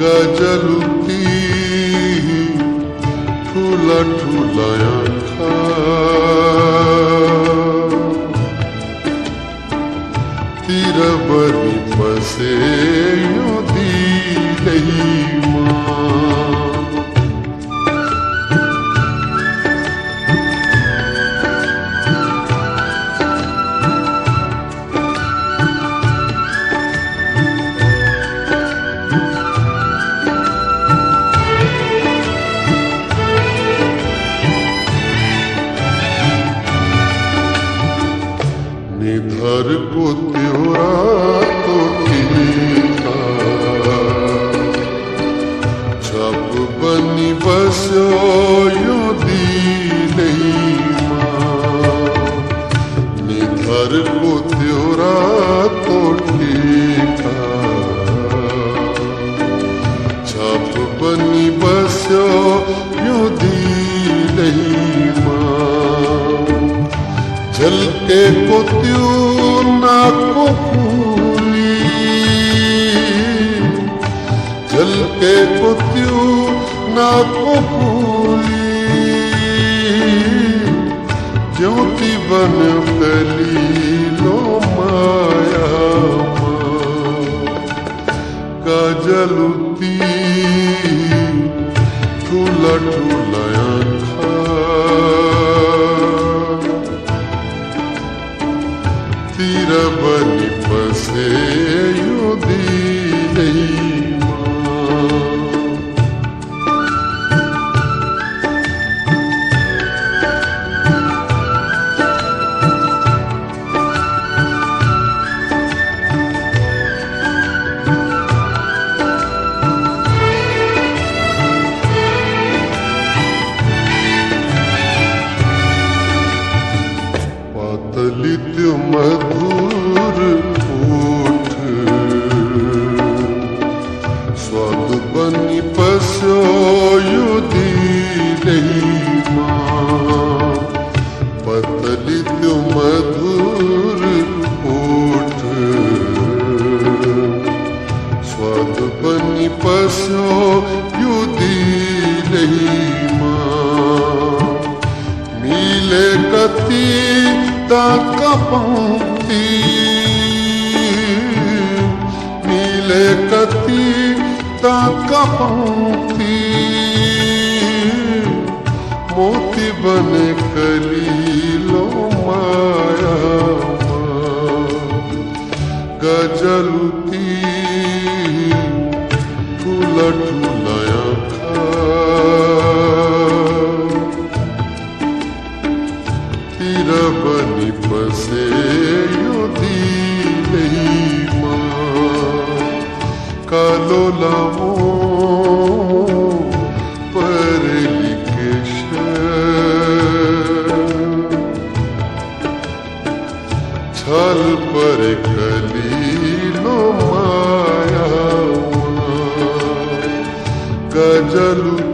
गजलुती ठुला ठुला आँखा तिरबरी बसे यो दिलैमा निधर को त्योरा तो टीका छप बनी बसो यो दिलैमा निधर को त्योरा तो टीका छप बनी बसो यो दिलैमा झलके को त्यों ना को फूली झलके को त्यों ना को फूली ज्योति बन कलीलो माया गजलुती ठुला ठुला आँखा तिरबरी बसे यो दिलैमा पातलित मधुर ओठ स्वाद बनी बसो यो दिलैमा पातलित मधुर ओठ स्वाद बनी बसो यो दिलैमा मिले गति ताका पंक्ति मिले कति ताका पंक्ति मोती बने कलीलो माया गजलुती ठुला ठुला आँखा तिरबरी बसे यो दिलैमा कालो लामो पर लिकेश छल पर कलीलो माया गजलुती